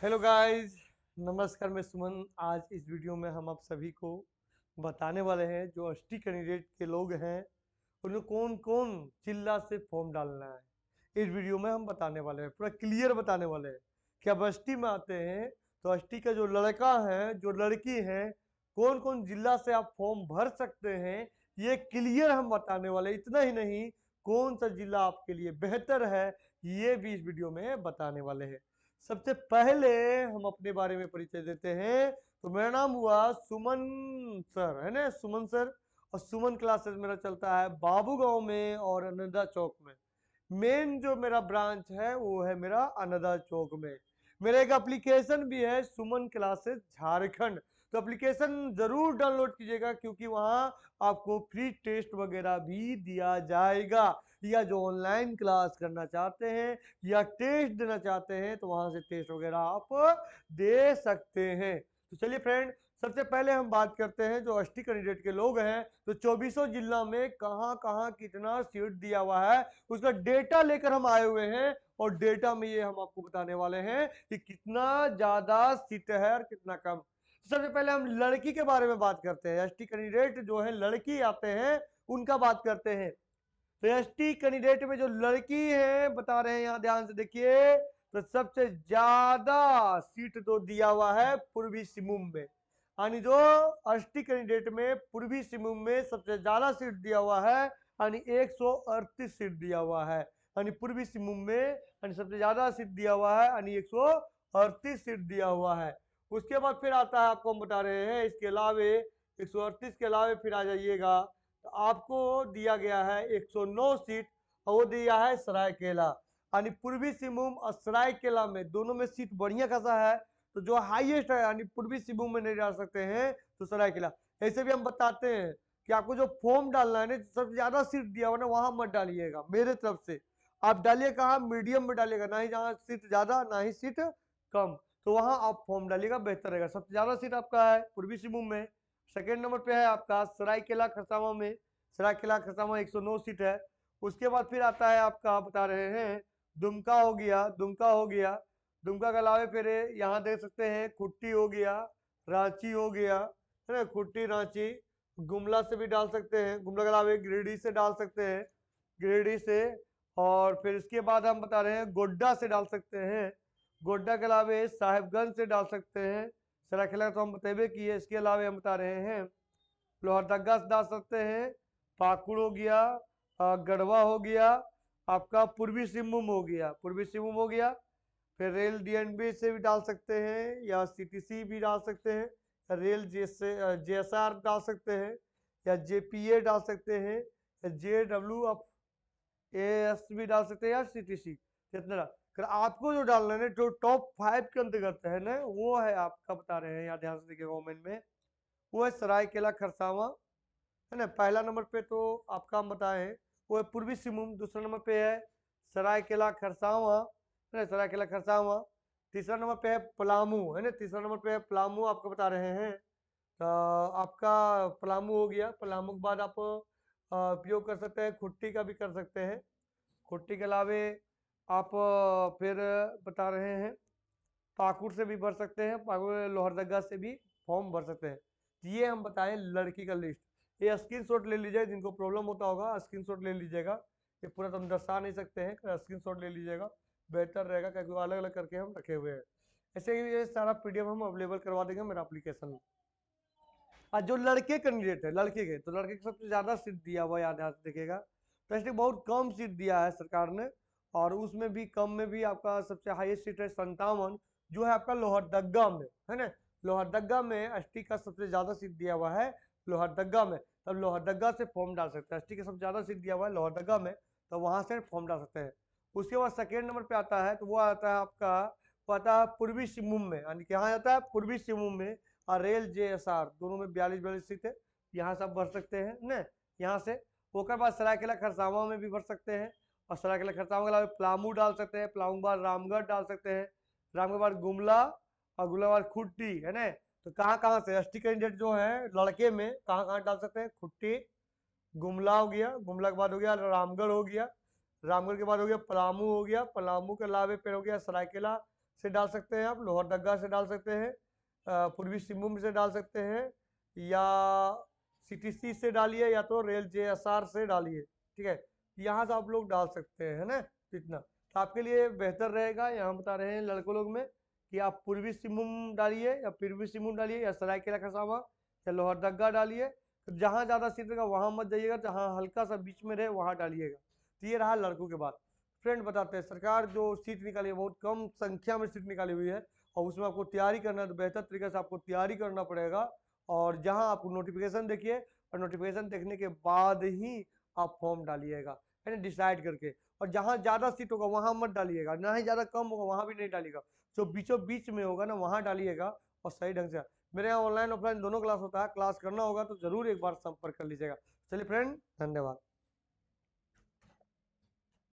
Hello guys, नमस्कार। मैं सुमन। आज इस वीडियो में हम आप सभी को बताने वाले हैं जो एसटी कैंडिडेट के लोग हैं उन्हें कौन कौन जिला से फॉर्म डालना है। इस वीडियो में हम बताने वाले हैं, पूरा क्लियर बताने वाले हैं कि अब एसटी में आते हैं तो एसटी का जो लड़का है जो लड़की है कौन कौन जिला से आप फॉर्म भर सकते हैं, ये क्लियर हम बताने वाले हैं। इतना ही नहीं, कौन सा जिला आपके लिए बेहतर है ये भी इस वीडियो में बताने वाले हैं। सबसे पहले हम अपने बारे में परिचय देते हैं। तो मेरा नाम हुआ सुमन सर, है ना, सुमन सर। और सुमन क्लासेस मेरा चलता है बाबू गांव में और अनंदा चौक में। मेन जो मेरा ब्रांच है वो है मेरा अनंदा चौक में। मेरा एक एप्लीकेशन भी है सुमन क्लासेस झारखंड। तो एप्लीकेशन जरूर डाउनलोड कीजिएगा क्योंकि वहां आपको फ्री टेस्ट वगैरह भी दिया जाएगा। या जो ऑनलाइन क्लास करना चाहते हैं या टेस्ट देना चाहते हैं तो वहां से टेस्ट वगैरह आप दे सकते हैं। तो चलिए फ्रेंड, सबसे पहले हम बात करते हैं जो एसटी कैंडिडेट के लोग हैं तो चौबीसों जिला में कहां कहां कितना सीट दिया हुआ है उसका डेटा लेकर हम आए हुए हैं। और डेटा में ये हम आपको बताने वाले हैं कि कितना ज्यादा सीट है और कितना कम। सबसे पहले हम लड़की के बारे में बात करते हैं। एसटी कैंडिडेट जो है लड़की आते हैं उनका बात करते हैं। तो एसटी कैंडिडेट में जो लड़की है बता रहे हैं, यहां ध्यान से देखिए। तो सबसे ज्यादा सीट तो दिया हुआ है पूर्वी सिंहभूम में। यानी जो एसटी कैंडिडेट में पूर्वी सिंहभूम में सबसे ज्यादा सीट दिया हुआ है, यानी 138 सीट दिया हुआ है। यानी पूर्वी सिंहभूम में यानी सबसे ज्यादा सीट दिया हुआ है, यानी 138 सीट दिया हुआ है। उसके बाद फिर आता है, आपको हम बता रहे हैं, इसके अलावे 138 के अलावे फिर आ जाइएगा तो आपको दिया गया है 109 सीट। और वो दिया है सरायकेला। यानी पूर्वी सिंहभूम और सरायकेला में दोनों में सीट बढ़िया खासा है। तो जो हाईएस्ट है यानी पूर्वी सिंहभूम में नहीं डाल सकते हैं तो सरायकेला। ऐसे भी हम बताते हैं कि आपको जो फॉर्म डालना है ना, सबसे ज्यादा सीट दिया हुआ ना वहां मत डालिएगा मेरे तरफ से। आप डालिए कहाँ, मीडियम में डालिएगा, ना ही जहाँ सीट ज्यादा ना ही सीट कम। तो वहां आप फॉर्म डालिएगा, बेहतर रहेगा। सबसे ज्यादा सीट आपका है पूर्वी सिंहभूम में। सेकेंड नंबर पे है आपका सरायकेला खरसावां में। सरायकेला खरसावां 109 सीट है। उसके बाद फिर आता है आपका, बता रहे हैं, दुमका हो गया, दुमका हो गया। दुमका के अलावे फिर यहाँ देख सकते हैं खुट्टी हो गया, रांची हो गया, है ना, खुट्टी रांची। गुमला से भी डाल सकते हैं, गुमला के अलावे गिरिडीह से डाल सकते हैं, गिरिडीह से। और फिर इसके बाद हम बता रहे हैं गोड्डा से डाल सकते हैं, गोड्डा के अलावे साहेबगंज से डाल सकते हैं। सरायकेला तो हम बतेबे किए। इसके अलावे हम बता रहे हैं लोहरदगा से डाल सकते हैं, पाकुड़ हो गया, गढ़वा हो गया, आपका पूर्वी सिंहभूम हो गया, पूर्वी सिंहभूम हो गया। फिर रेल डीएनबी से भी डाल सकते हैं या सीटीसी भी डाल सकते हैं, रेल जेएसआर डाल सकते हैं, या जेपीए डाल सकते हैं, या जेडब्ल्यू ऑफ एएस भी डाल सकते हैं, या सीटीसी। कितना फिर आपको जो डालना है ना, जो टॉप 5 के अंतर्गत है ना, वो है आपका, बता रहे हैं, यहाँ ध्यान से देखिए गवर्नमेंट में। वो है सरायकेला खरसावां, है ना। पहला नंबर पे तो आपका हम बताएं वो है पूर्वी सिंहभूम। दूसरा नंबर पे है सरायकेला खरसावां, है ना, सरायकेला खरसावां। तीसरा नंबर पे है पलामू, है ना, तीसरा नंबर पे है पलामू, आपको बता रहे हैं। तो आपका पलामू हो गया। पलामू के बाद आप उपयोग कर सकते हैं, खुट्टी का भी कर सकते हैं। खुट्टी के अलावे आप फिर बता रहे हैं पाकुड़ से भी भर सकते हैं, पाकुड़ लोहरदगा से भी फॉर्म भर सकते हैं। ये हम बताएं लड़की का लिस्ट। ये स्क्रीनशॉट ले लीजिए, जिनको प्रॉब्लम होता होगा स्क्रीनशॉट ले लीजिएगा। ये पूरा तो हम दर्शा नहीं सकते हैं, स्क्रीनशॉट ले लीजिएगा, बेहतर रहेगा क्योंकि अलग अलग करके हम रखे हुए हैं। ऐसे ही ये सारा पीडीएफ हम अवेलेबल करवा देंगे मेरा एप्लीकेशन में। और जो लड़के कैंडिडेट है, लड़के के, तो लड़के को सबसे ज्यादा सीट दिया हुआ, याद याद देखिएगा। तो इसलिए बहुत कम सीट दिया है सरकार ने। और उसमें भी कम में भी आपका सबसे हाईएस्ट सीट है 57, जो है आपका लोहरदगा में, है ना। लोहरदगा में एसटी का सबसे ज्यादा सीट दिया हुआ है लोहरदगा में। तब लोहरदगा से फॉर्म डाल सकते हैं, एसटी का सबसे ज्यादा सीट दिया हुआ है लोहरदगा में, तो वहां से फॉर्म डाल सकते हैं। उसके बाद सेकेंड नंबर पे आता है, तो वो आता है आपका, वो आता है पूर्वी सिंहभूम में। यानी कि यहाँ आता है पूर्वी सिंहभूम में। और रेल जेएसआर दोनों में 42 सीट है। यहाँ से आप भर सकते हैं न, यहाँ से। ओकर बाद सरायकेला खरसावां में भी भर सकते हैं। और सरायकेला खरसावां के अलावा पलामू डाल सकते हैं, पलामू के बाद रामगढ़ डाल सकते हैं, रामगढ़ के बाद गुमला, और गुमला के बाद खुट्टी, है ना। तो कहाँ कहाँ से एसटी कैंडिडेट जो है लड़के में कहाँ कहाँ डाल सकते हैं, खुट्टी, गुमला हो गया, गुमला के बाद हो गया रामगढ़ हो गया, रामगढ़ के बाद हो गया पलामू हो गया, पलामू के अलावे फिर हो गया सरायकेला, से डाल सकते हैं, आप लोहरदगा से डाल सकते हैं, पूर्वी सिंहभूम से डाल सकते हैं, या सीटीसी से डालिए, या तो रेल जेएसआर से डालिए। ठीक है, यहाँ से आप लोग डाल सकते हैं, है ना। तो इतना तो आपके लिए बेहतर रहेगा। यहाँ बता रहे हैं लड़कों लोग में कि आप पूर्वी सिंहभूम डालिए, या पूर्वी सिंहभूम डालिए, या सरायकेला खरसावां, या लोहरदगा डालिए। तो जहाँ ज़्यादा सीट रहेगा वहाँ मत जाइएगा, जहाँ हल्का सा बीच में रहे वहाँ डालिएगा। तो ये रहा लड़कों के बाद। फ्रेंड बताते हैं, सरकार जो सीट निकाली है बहुत कम संख्या में सीट निकाली हुई है, और उसमें आपको तैयारी करना है, तो बेहतर तरीके से आपको तैयारी करना पड़ेगा। और जहां आपको नोटिफिकेशन देखिए, और नोटिफिकेशन देखने के बाद ही आप फॉर्म डालिएगा, है ना, डिसाइड करके। और जहां ज़्यादा सीट होगा वहां मत डालिएगा, ना ही ज़्यादा कम होगा वहां भी नहीं डालिएगा, जो बीचों बीच में होगा ना वहां डालिएगा। और सही ढंग से, मेरे यहाँ ऑनलाइन ऑफलाइन दोनों क्लास होता है, क्लास करना होगा तो ज़रूर एक बार संपर्क कर लीजिएगा। चलिए फ्रेंड, धन्यवाद।